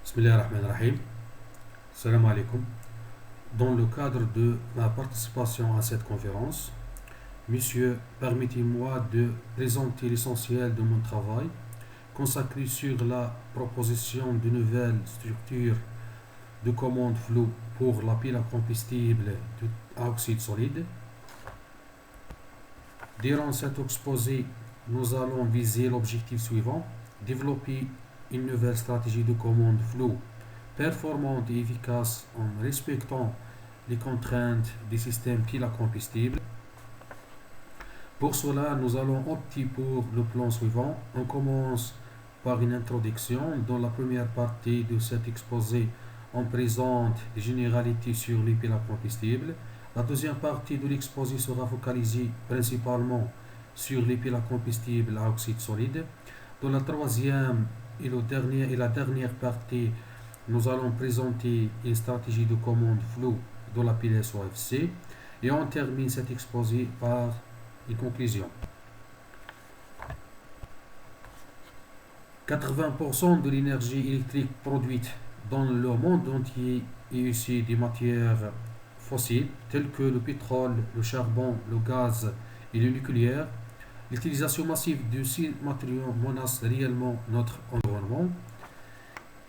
Bismillahirrahmanirrahim. Salam alaikum. Dans le cadre de ma participation à cette conférence, Monsieur, permettez-moi de présenter l'essentiel de mon travail consacré sur la proposition de nouvelles structures de commande flow pour la pile à combustible à oxyde solide. Durant cet exposé, nous allons viser l'objectif suivant: développer une nouvelle stratégie de commande flow performante et efficace en respectant les contraintes des systèmes pile à combustible. Pour cela, nous allons opter pour le plan suivant. On commence par une introduction. Dans la première partie de cet exposé, on présente les généralités sur les piles à combustible. La deuxième partie de l'exposé sera focalisée principalement sur les piles à combustible à oxyde solide. Dans la troisième et la dernière partie, nous allons présenter une stratégie de commande flow de la pile SOFC et on termine cet exposé par une conclusion. 80% de l'énergie électrique produite dans le monde entier est issue des matières fossiles telles que le pétrole, le charbon, le gaz et le nucléaire. L'utilisation massive de ces matériaux menace réellement notre environnement.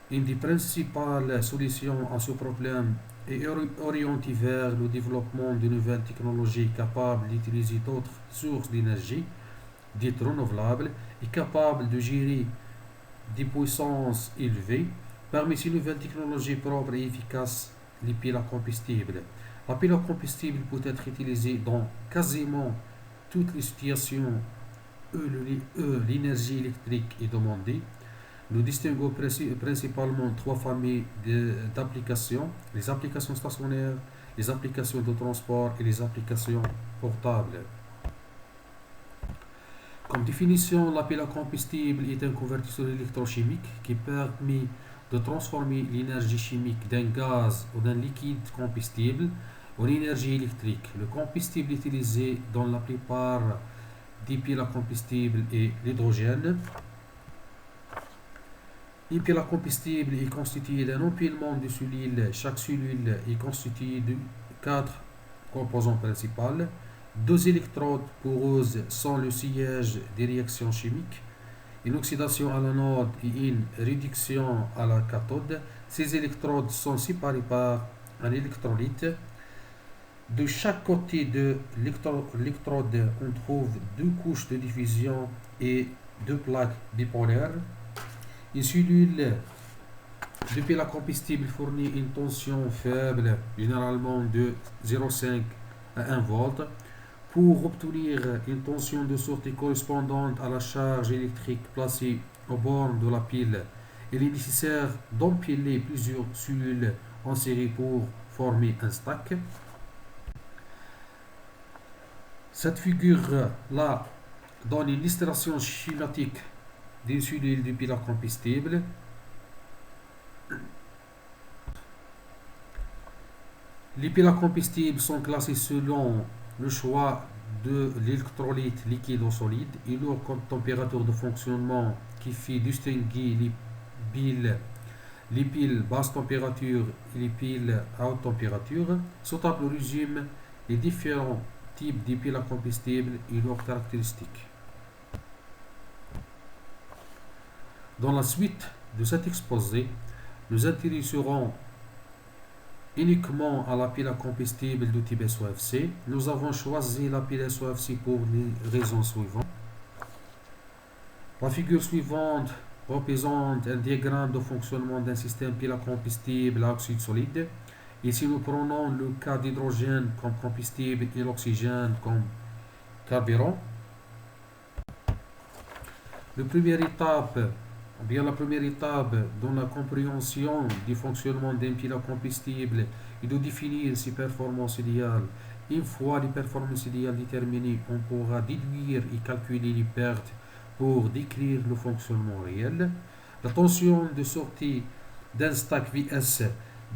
Une des principales solutions à ce problème est orientée vers le développement de nouvelles technologies capables d'utiliser d'autres sources d'énergie, dites renouvelables, et capables de gérer des puissances élevées. Parmi ces nouvelles technologies propres et efficaces, les piles à combustible. La pile à combustible peut être utilisée dans quasiment toutes les situations où l'énergie électrique est demandée. Nous distinguons principalement trois familles d'applications: les applications stationnaires, les applications de transport et les applications portables. Comme définition, la pile à combustible est un convertisseur électrochimique qui permet de transformer l'énergie chimique d'un gaz ou d'un liquide combustible en énergie électrique. Le combustible utilisé dans la plupart des piles à combustible est l'hydrogène. Une pile à combustible est constituée d'un empilement de cellules. Chaque cellule est constituée de 4 composants principaux. 2 électrodes poreuses sont le siège des réactions chimiques. Une oxydation à l'anode et une réduction à la cathode. Ces électrodes sont séparées par un électrolyte. De chaque côté de l'électrode, on trouve 2 couches de diffusion et 2 plaques bipolaires. Une cellule de pile à combustible fournit une tension faible, généralement de 0,5 à 1 volt. Pour obtenir une tension de sortie correspondante à la charge électrique placée aux bornes de la pile, il est nécessaire d'empiler plusieurs cellules en série pour former un stack. Cette figure-là donne une illustration schématique d'une cellule de pile à combustible. Les piles à combustible sont classées selon le choix de l'électrolyte liquide ou solide et leur température de fonctionnement qui fait distinguer les piles basse température et les piles à haute température. Ce tableau résume les différents types de piles à combustible et leurs caractéristiques. Dans la suite de cet exposé, nous intéresserons uniquement à la pile à combustible de type SOFC. Nous avons choisi la pile SOFC pour les raisons suivantes. La figure suivante représente un diagramme de fonctionnement d'un système pile à combustible à oxyde solide. Ici, nous prenons le cas d'hydrogène comme combustible et l'oxygène comme carburant. La première étape dans la compréhension du fonctionnement d'un pile à combustible est de définir ses performances idéales. Une fois les performances idéales déterminées, on pourra déduire et calculer les pertes pour décrire le fonctionnement réel. La tension de sortie d'un stack VS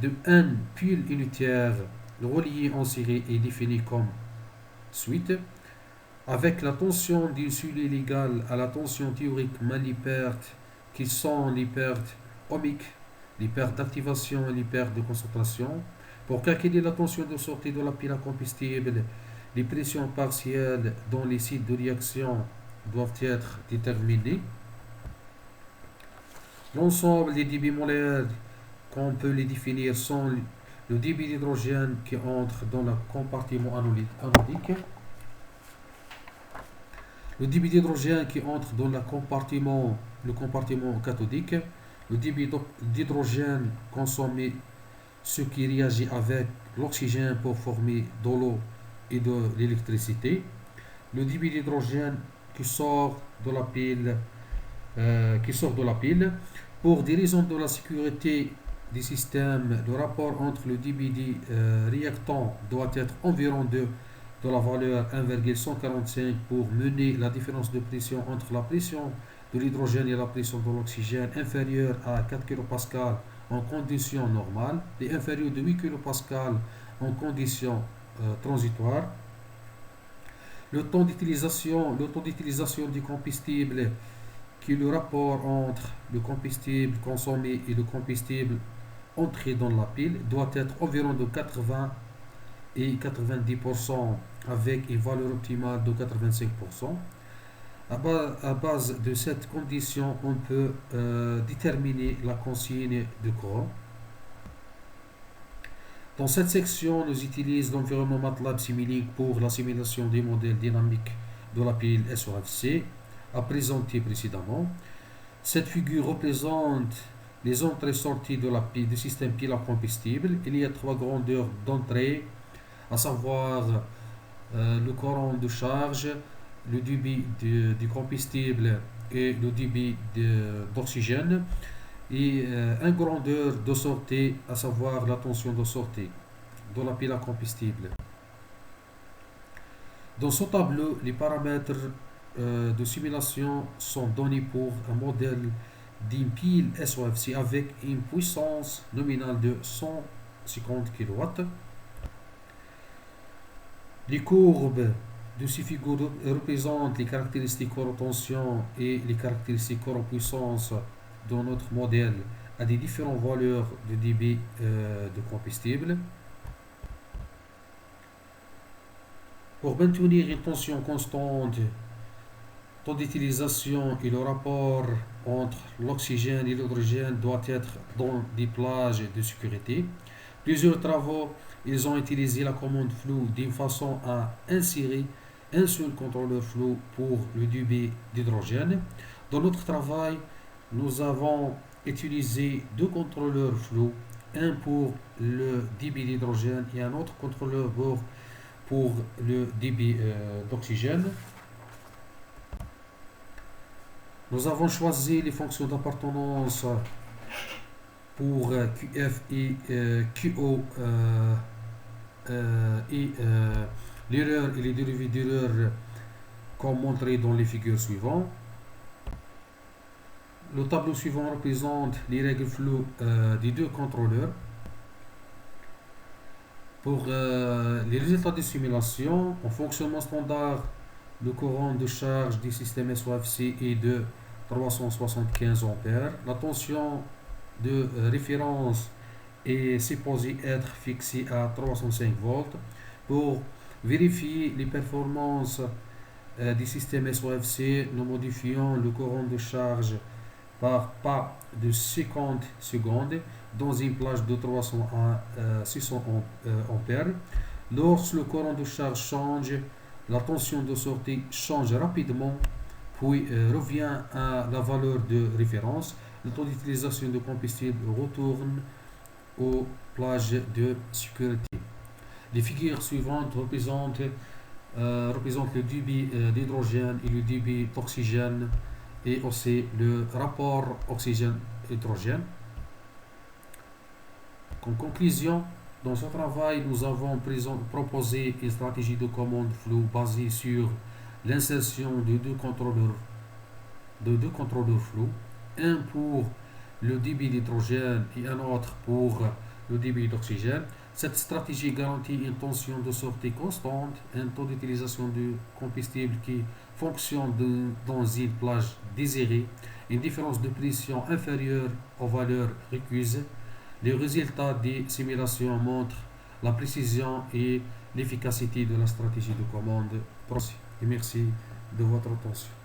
de n piles unitaires reliées en série est définie comme suite. Avec la tension d'une cellule égale à la tension théorique les pertes qui sont les pertes ohmiques les pertes d'activation et les pertes de concentration. Pour calculer la tension de sortie de la pile à combustible, les pressions partielles dans les sites de réaction doivent être déterminées. L'ensemble des débits molaires, qu'on peut les définir, sont le débit d'hydrogène qui entre dans le compartiment anodique, le débit d'hydrogène qui entre dans le compartiment cathodique, le débit d'hydrogène consommé, ce qui réagit avec l'oxygène pour former de l'eau et de l'électricité, le débit d'hydrogène qui sort de la pile. Pour des raisons de la sécurité des systèmes, le rapport entre le débit des réactants doit être environ de la valeur 1,145 pour mener la différence de pression entre la pression de l'hydrogène et la pression de l'oxygène inférieure à 4 kPa en conditions normales et inférieure de 8 kPa en conditions transitoires. Le temps d'utilisation du combustible, qui est le rapport entre le combustible consommé et le combustible entré dans la pile, doit être environ de 80 et 90% avec une valeur optimale de 85%. À base de cette condition, on peut déterminer la consigne de courant. Dans cette section, nous utilisons l'environnement MATLAB Simulink pour la simulation des modèles dynamiques de la pile SOFC, à présenter précédemment. Cette figure représente les entrées-sorties du système pile à combustible. Il y a trois grandeurs d'entrée, à savoir le courant de charge, le débit du combustible et le débit d'oxygène, et une grandeur de sortie, à savoir la tension de sortie de la pile à combustible. Dans ce tableau, les paramètres de simulation sont donnés pour un modèle d'une pile SOFC avec une puissance nominale de 150 kW. Les courbes de ces figures représentent les caractéristiques courant-tension et les caractéristiques courant-puissance de notre modèle à des différentes valeurs de débit de combustible. Pour maintenir une tension constante, taux d'utilisation et le rapport entre l'oxygène et l'hydrogène doit être dans des plages de sécurité. Plusieurs travaux, ils ont utilisé la commande flow d'une façon à insérer un seul contrôleur flow pour le débit d'hydrogène. Dans notre travail, nous avons utilisé deux contrôleurs flow, un pour le débit d'hydrogène et un autre contrôleur pour le débit d'oxygène. Nous avons choisi les fonctions d'appartenance pour QF et QO et l'erreur et les dérivés d'erreur comme montré dans les figures suivantes. Le tableau suivant représente les règles flow des deux contrôleurs. Pour les résultats de simulation, en fonctionnement standard, le courant de charge du système SOFC est de 375 ampères. La tension de référence est supposée être fixée à 305 volts. Pour vérifier les performances du système SOFC, nous modifions le courant de charge par pas de 50 secondes dans une plage de 300 à 600 ampères. Lorsque le courant de charge change, la tension de sortie change rapidement, puis revient à la valeur de référence. Le taux d'utilisation de combustible retourne aux plages de sécurité. Les figures suivantes représentent le débit d'hydrogène et le débit d'oxygène et aussi le rapport oxygène-hydrogène. En conclusion, dans ce travail, nous avons proposé une stratégie de commande flow basée sur l'insertion de deux contrôleurs flow, un pour le débit d'hydrogène et un autre pour le débit d'oxygène. Cette stratégie garantit une tension de sortie constante, un taux d'utilisation du combustible qui fonctionne dans une plage désirée une différence de pression inférieure aux valeurs requises. Les résultats des simulations montrent la précision et l'efficacité de la stratégie de commande. Et merci de votre attention.